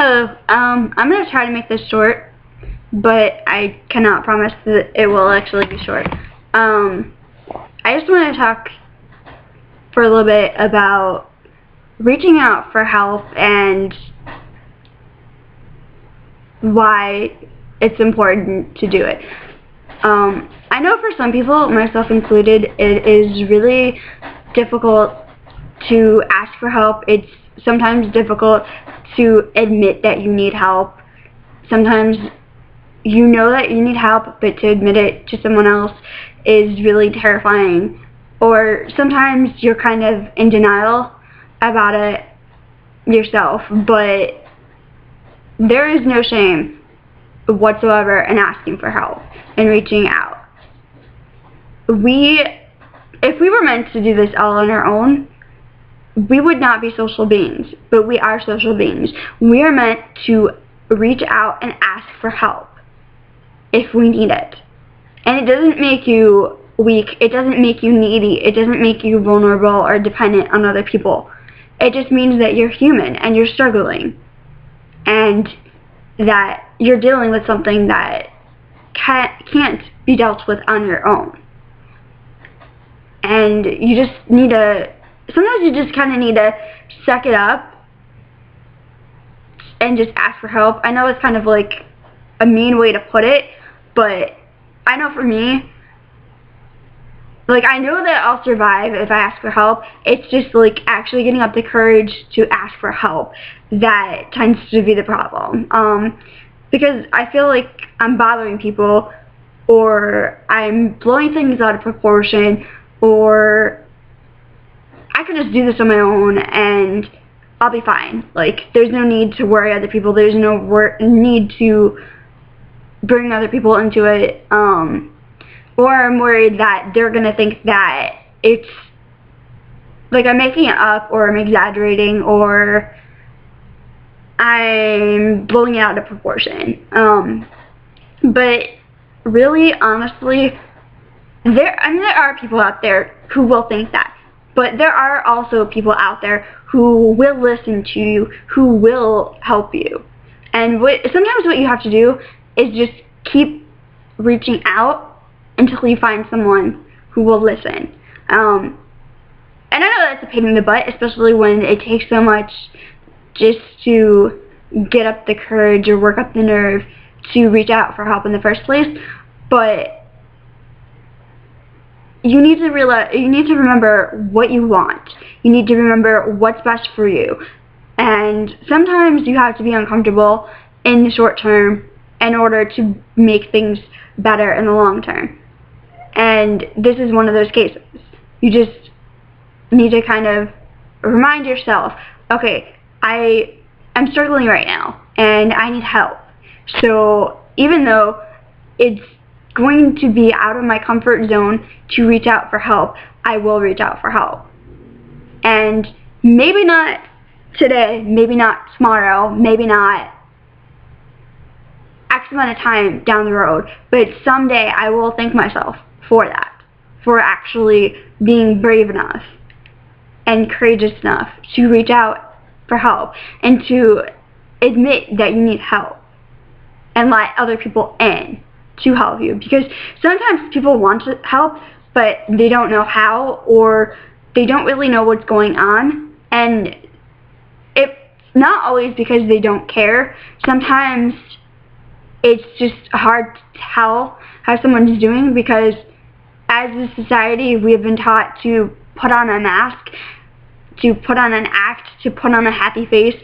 Hello, I'm going to try to make this short, but I cannot promise that it will actually be short. I just want to talk for a little bit about reaching out for help and why it's important to do it. I know for some people, myself included, it is really difficult to ask for help. It's sometimes difficult to admit that you need help. Sometimes you know that you need help, but to admit it to someone else is really terrifying. Or sometimes you're kind of in denial about it yourself, but there is no shame whatsoever in asking for help and reaching out. If we were meant to do this all on our own, we would not be social beings, but we are social beings. We are meant to reach out and ask for help if we need it. And it doesn't make you weak, it doesn't make you needy, it doesn't make you vulnerable or dependent on other people. It just means that you're human and you're struggling, and that you're dealing with something that can't be dealt with on your own. And you just need to, sometimes you just kind of need to suck it up and just ask for help. I know it's kind of like a mean way to put it, but I know for me, like, I know that I'll survive if I ask for help. It's just like actually getting up the courage to ask for help that tends to be the problem. Because I feel like I'm bothering people, or I'm blowing things out of proportion, or I can just do this on my own and I'll be fine. Like, there's no need to worry other people. There's no need to bring other people into it. Or I'm worried that they're going to think that it's like I'm making it up, or I'm exaggerating, or I'm blowing it out of proportion. But really, honestly, there are people out there who will think that. But there are also people out there who will listen to you, who will help you. And sometimes what you have to do is just keep reaching out until you find someone who will listen. And I know that's a pain in the butt, especially when it takes so much just to get up the courage or work up the nerve to reach out for help in the first place. But you need to remember what you want. You need to remember what's best for you. And sometimes you have to be uncomfortable in the short term in order to make things better in the long term. And this is one of those cases. You just need to kind of remind yourself, okay, I'm struggling right now and I need help. So even though it's going to be out of my comfort zone to reach out for help, I will reach out for help. And maybe not today, maybe not tomorrow, maybe not X amount of time down the road, but someday I will thank myself for that, for actually being brave enough and courageous enough to reach out for help and to admit that you need help and let other people in to help you. Because sometimes people want to help, but they don't know how, or they don't really know what's going on. And it's not always because they don't care. Sometimes it's just hard to tell how someone's doing, because as a society we have been taught to put on a mask, to put on an act, to put on a happy face,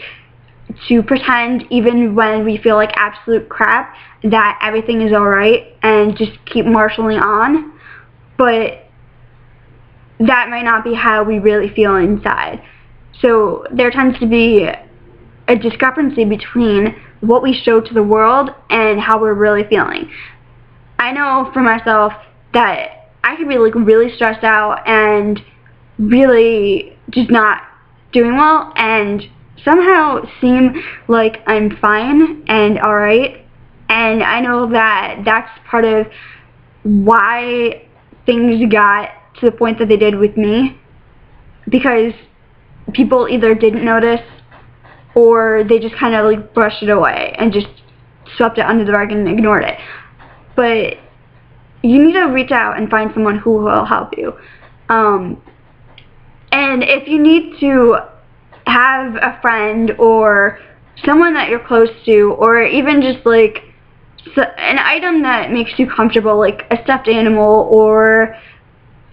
to pretend even when we feel like absolute crap that everything is alright, and just keep marshalling on. But that might not be how we really feel inside. So there tends to be a discrepancy between what we show to the world and how we're really feeling. I know for myself that I could be like really stressed out and really just not doing well, and somehow seem like I'm fine and alright. And I know that that's part of why things got to the point that they did with me, because people either didn't notice or they just kind of like brushed it away and just swept it under the rug and ignored it. But you need to reach out and find someone who will help you. And if you need to have a friend or someone that you're close to, or even just like an item that makes you comfortable, like a stuffed animal, or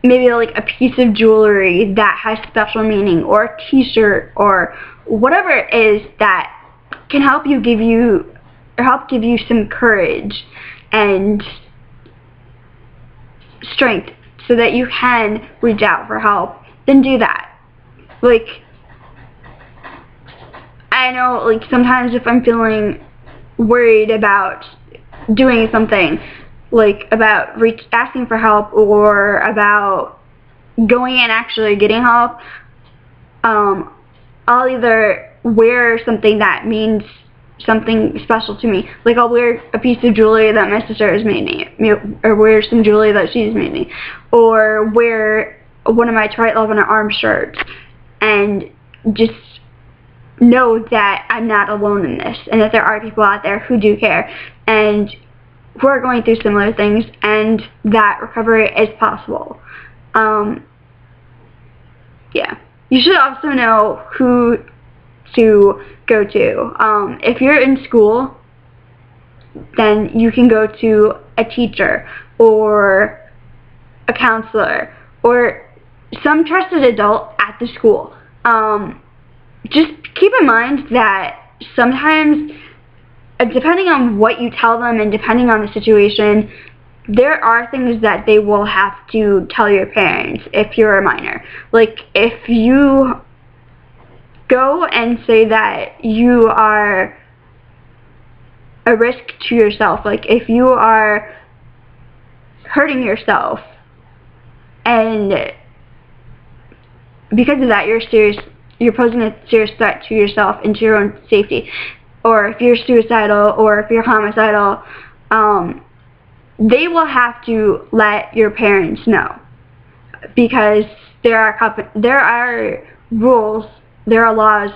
maybe like a piece of jewelry that has special meaning, or a t-shirt, or whatever it is that can help give you some courage and strength so that you can reach out for help, then do that. Like, I know, like, sometimes if I'm feeling worried about doing something, like about asking for help or about going and actually getting help, I'll either wear something that means something special to me. Like, I'll wear a piece of jewelry that my sister has made me, or wear some jewelry that she's made me, or wear one of my Twilight Love on her arm shirts, and just know that I'm not alone in this, and that there are people out there who do care, and who are going through similar things, and that recovery is possible. Yeah. You should also know who to go to. If you're in school, then you can go to a teacher or a counselor or some trusted adult at the school. Just keep in mind that sometimes, depending on what you tell them and depending on the situation, there are things that they will have to tell your parents if you're a minor. Like, if you go and say that you are a risk to yourself, like if you are hurting yourself, and because of that you're posing a serious threat to yourself and to your own safety, or if you're suicidal or if you're homicidal, they will have to let your parents know, because there are rules, there are laws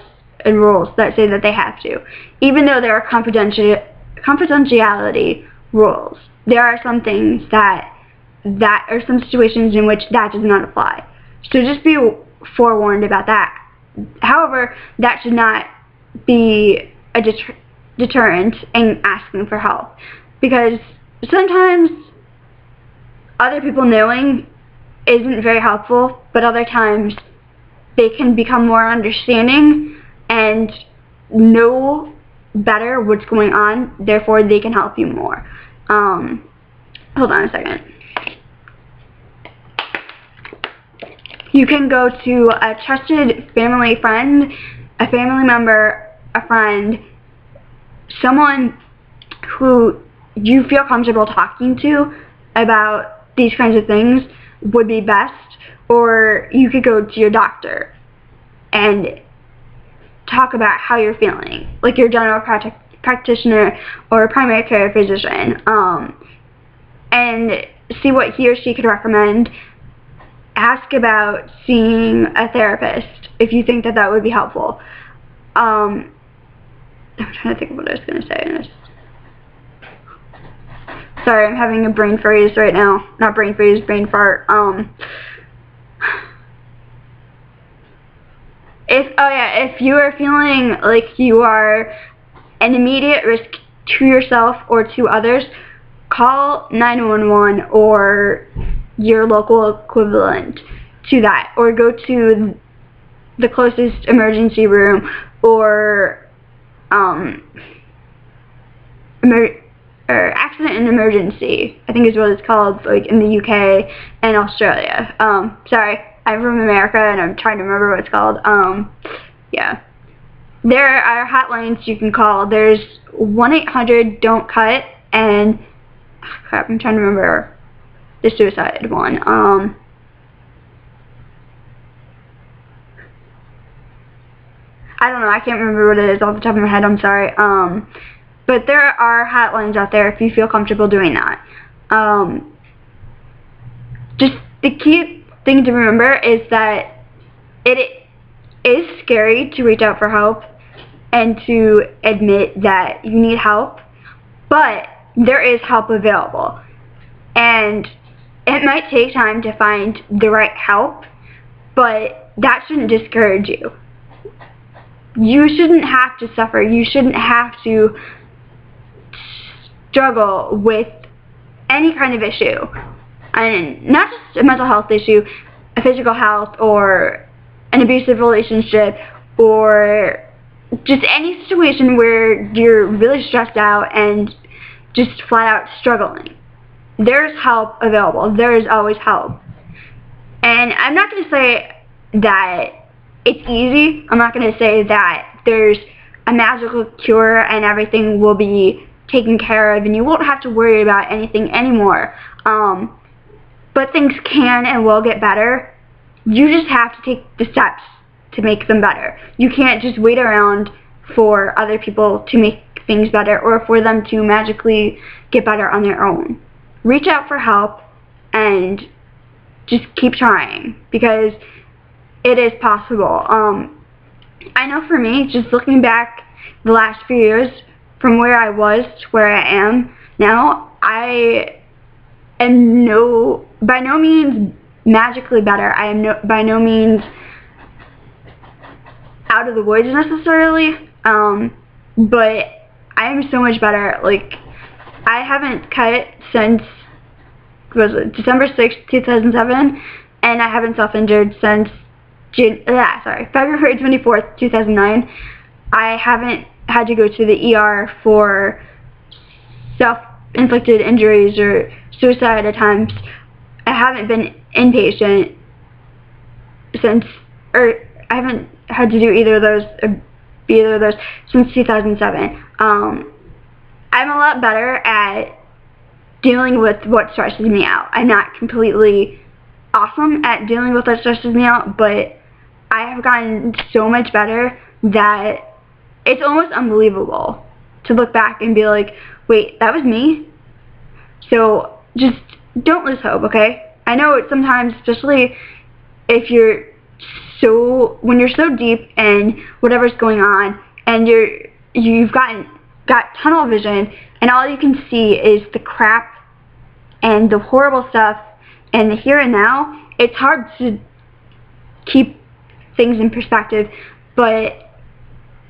and rules that say that they have to. Even though there are confidentiality rules, there are some things that are some situations in which that does not apply. So just be forewarned about that. However, that should not be a deterrent in asking for help, because sometimes other people knowing isn't very helpful, but other times they can become more understanding and know better what's going on, therefore they can help you more. Hold on a second. You can go to a trusted family friend, a family member, a friend, someone who you feel comfortable talking to about these kinds of things would be best, or you could go to your doctor and talk about how you're feeling, like your general practitioner or a primary care physician, and see what he or she could recommend. Ask about seeing a therapist if you think that would be helpful. I'm trying to think of what I was going to say. Sorry, I'm having a brain freeze right now. Not brain freeze, brain fart. If you are feeling like you are an immediate risk to yourself or to others, call 911 or your local equivalent to that, or go to the closest emergency room, or accident and emergency, I think is what it's called, like in the UK and Australia. Sorry, I'm from America and I'm trying to remember what it's called. Yeah. There are hotlines you can call. There's 1-800-DON'T-CUT, and crap, I'm trying to remember the suicide one. I don't know, I can't remember what it is off the top of my head, I'm sorry. But there are hotlines out there if you feel comfortable doing that. Just the key thing to remember is that it is scary to reach out for help, and to admit that you need help, but there is help available. And it might take time to find the right help, but that shouldn't discourage you. You shouldn't have to suffer. You shouldn't have to struggle with any kind of issue. And not just a mental health issue, a physical health, or an abusive relationship, or just any situation where you're really stressed out and just flat out struggling. There's help available. There is always help. And I'm not going to say that it's easy. I'm not going to say that there's a magical cure and everything will be taken care of and you won't have to worry about anything anymore. But things can and will get better. You just have to take the steps to make them better. You can't just wait around for other people to make things better or for them to magically get better on their own. Reach out for help and just keep trying, because it is possible. I know for me, just looking back the last few years from where I was to where I am now, I am by no means magically better. I am by no means out of the woods necessarily, but I am so much better. Like, I haven't cut since December 6th, 2007, and I haven't self-injured since February 24th, 2009. I haven't had to go to the ER for self-inflicted injuries or suicide attempts. I haven't been inpatient I haven't had to do either of those since 2007. I'm a lot better at dealing with what stresses me out. I'm not completely awesome at dealing with what stresses me out, but I have gotten so much better that it's almost unbelievable to look back and be like, wait, that was me? So just don't lose hope, okay? I know sometimes, especially if when you're so deep in whatever's going on and you've got tunnel vision and all you can see is the crap and the horrible stuff and the here and now, it's hard to keep things in perspective, but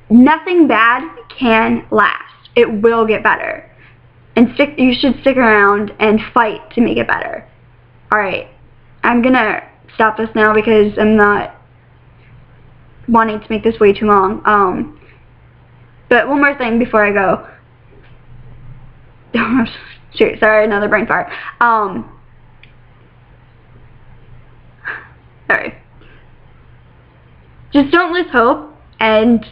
nothing bad can last. It will get better. And you should stick around and fight to make it better. Alright, I'm gonna stop this now because I'm not wanting to make this way too long. But one more thing before I go. Sorry, another brain fart. Sorry. Just don't lose hope and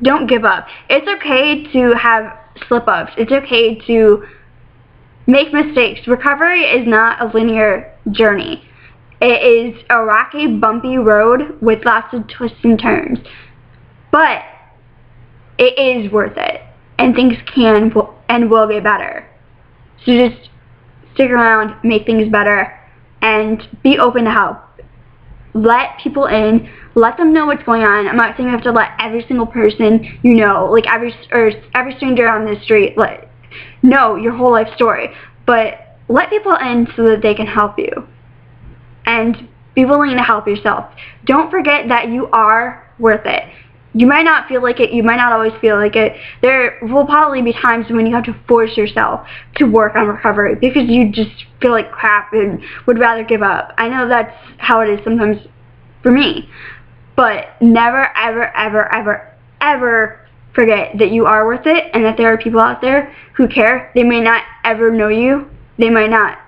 don't give up. It's okay to have slip-ups. It's okay to make mistakes. Recovery is not a linear journey. It is a rocky, bumpy road with lots of twists and turns. But it is worth it. And things can and will get better. So just stick around, make things better, and be open to help. Let people in. Let them know what's going on. I'm not saying you have to let every single person you know, like every stranger on the street, know your whole life story. But let people in so that they can help you. And be willing to help yourself. Don't forget that you are worth it. You might not feel like it. You might not always feel like it. There will probably be times when you have to force yourself to work on recovery because you just feel like crap and would rather give up. I know that's how it is sometimes for me. But never, ever, ever, ever, ever forget that you are worth it and that there are people out there who care. They may not ever know you. They might not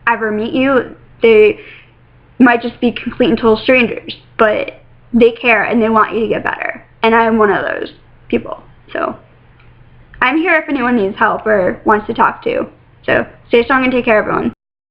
ever meet you. They might just be complete and total strangers. But they care and they want you to get better. And I am one of those people. So I'm here if anyone needs help or wants to talk to. So stay strong and take care, everyone.